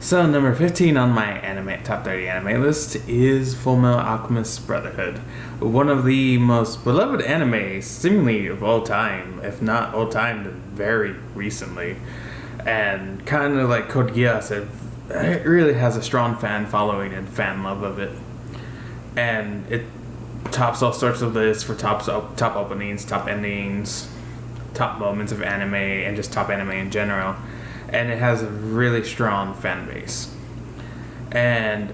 So number 15 on my anime top 30 anime list is Fullmetal Alchemist Brotherhood, one of the most beloved anime seemingly of all time, if not all time, very recently. And kind of like Code Geass, it really has a strong fan following and fan love of it. And it tops all sorts of lists for top openings, top endings, top moments of anime, and just top anime in general. And it has a really strong fan base. And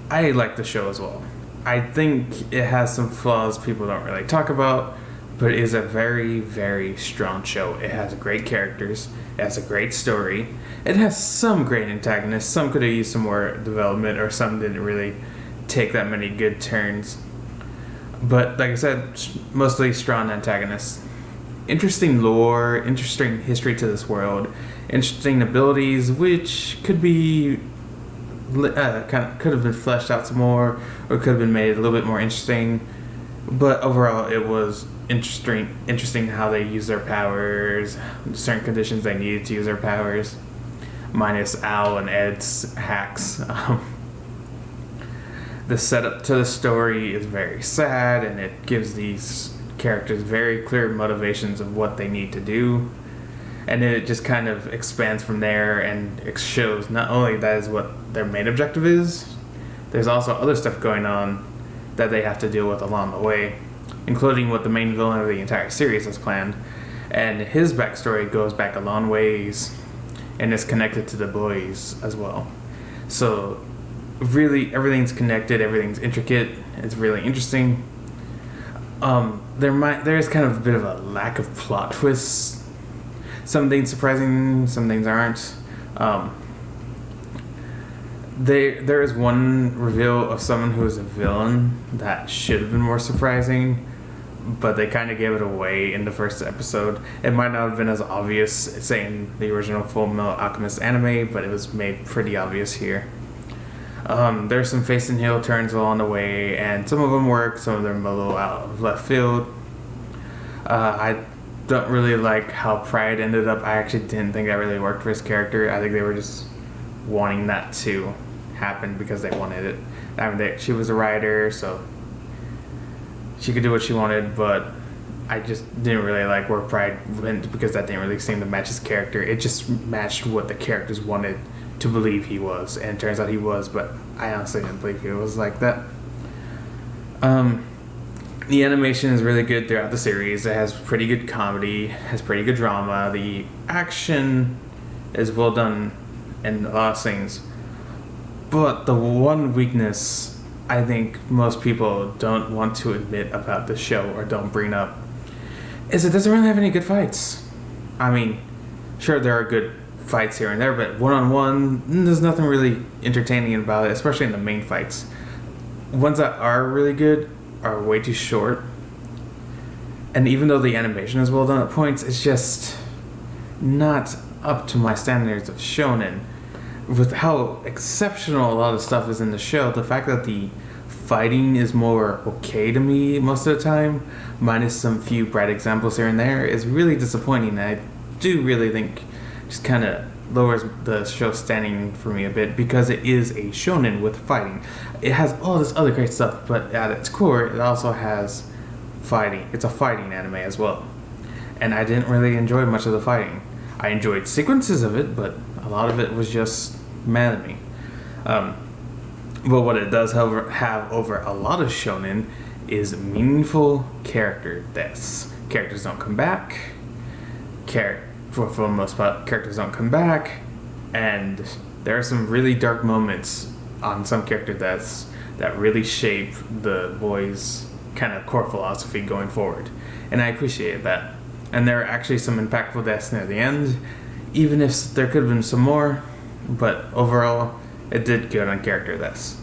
I like the show as well. I think it has some flaws people don't really talk about, but it is a very, very strong show. It has great characters. It has a great story. It has some great antagonists. Some could have used some more development, or some didn't really take that many good turns. But like I said, mostly strong antagonists. Interesting lore, interesting history to this world, interesting abilities, which could be could have been fleshed out some more, or could have been made a little bit more interesting. But overall, it was interesting how they use their powers, certain conditions they needed to use their powers, minus Al and Ed's hacks. The setup to the story is very sad, and it gives these characters very clear motivations of what they need to do, and then it just kind of expands from there, and it shows not only that is what their main objective is, there's also other stuff going on that they have to deal with along the way, including what the main villain of the entire series has planned. And his backstory goes back a long ways and is connected to the boys as well. So really everything's connected, everything's intricate, it's really interesting. There's kind of a bit of a lack of plot twists. Some things surprising, some things aren't. There is one reveal of someone who is a villain that should have been more surprising, but they kind of gave it away in the first episode. It might not have been as obvious, say, in the original Fullmetal Alchemist anime, but it was made pretty obvious here. There's some face and heel turns along the way, and some of them work, some of them a little out of left field. I don't really like how Pride ended up. I actually didn't think that really worked for his character. I think they were just wanting that to happen because they wanted it. I mean, she was a writer, so she could do what she wanted, but I just didn't really like where Pride went because that didn't really seem to match his character. It just matched what the characters wanted to believe he was, and it turns out he was, but I honestly didn't believe he was like that. The animation is really good throughout the series. It has pretty good comedy, has pretty good drama. The action is well done in a lot of things. But the one weakness I think most people don't want to admit about the show or don't bring up is it doesn't really have any good fights. I mean, sure, there are good fights here and there, but one-on-one, there's nothing really entertaining about it, especially in the main fights. Ones that are really good are way too short, and even though the animation is well done at points, it's just not up to my standards of shonen. With how exceptional a lot of stuff is in the show, the fact that the fighting is more okay to me most of the time, minus some few bright examples here and there, is really disappointing. I do really think just kind of lowers the show standing for me a bit, because it is a shonen with fighting. It has all this other great stuff, but at its core, it also has fighting. It's a fighting anime as well. And I didn't really enjoy much of the fighting. I enjoyed sequences of it, but a lot of it was just mad at me. But what it does have over a lot of shonen is meaningful character deaths. Characters don't come back. For the most part, characters don't come back, and there are some really dark moments on some character deaths that really shape the boys' kind of core philosophy going forward, and I appreciate that. And there are actually some impactful deaths near the end, even if there could have been some more, but overall, it did good on character deaths.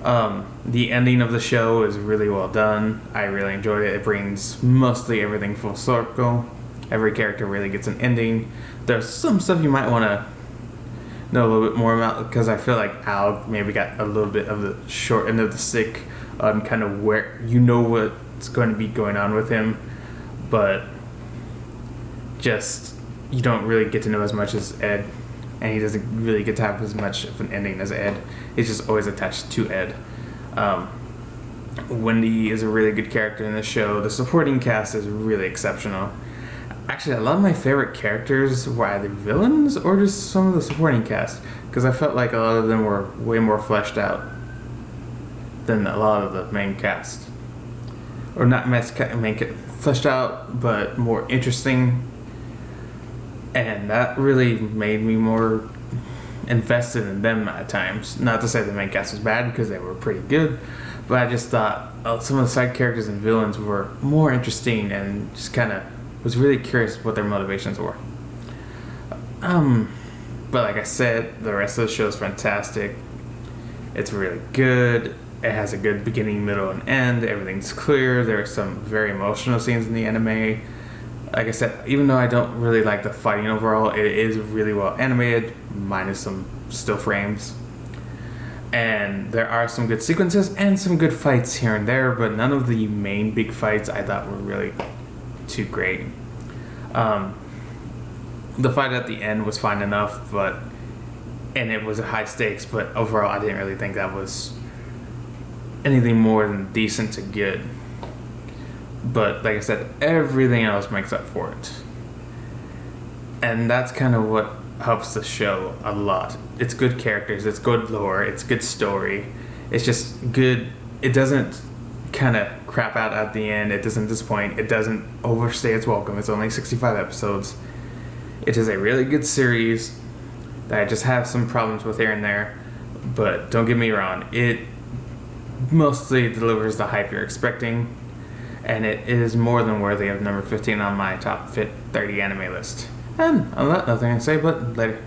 The ending of the show is really well done. I really enjoyed it. It brings mostly everything full circle. Every character really gets an ending. There's some stuff you might want to know a little bit more about, because I feel like Al maybe got a little bit of the short end of the stick on kind of where you know what's going to be going on with him, but just you don't really get to know as much as Ed and he doesn't really get to have as much of an ending as Ed. He's just always attached to Ed. Wendy is a really good character in the show. The supporting cast is really exceptional. Actually, a lot of my favorite characters were either villains or just some of the supporting cast, because I felt like a lot of them were way more fleshed out than a lot of the main cast. Or not fleshed out, but more interesting. And that really made me more invested in them at times. Not to say the main cast was bad, because they were pretty good, but I just thought some of the side characters and villains were more interesting, and just kind of was really curious what their motivations were. But like I said, the rest of the show is fantastic. It's really good. It has a good beginning, middle, and end. Everything's clear. There are some very emotional scenes in the anime. Like I said, even though I don't really like the fighting overall, it is really well animated, minus some still frames. And there are some good sequences and some good fights here and there, but none of the main big fights I thought were really too great. The fight at the end was fine enough, and it was a high stakes, but overall I didn't really think that was anything more than decent to good. But like I said, everything else makes up for it. And that's kind of what helps the show a lot. It's good characters, it's good lore, it's good story. It's just good. It doesn't kind of crap out at the end. It doesn't disappoint. It doesn't overstay its welcome. It's only 65 episodes. It is a really good series that I just have some problems with here and there. But don't get me wrong, it mostly delivers the hype you're expecting. And it is more than worthy of number 15 on my top 30 anime list. And on that, nothing to say but later.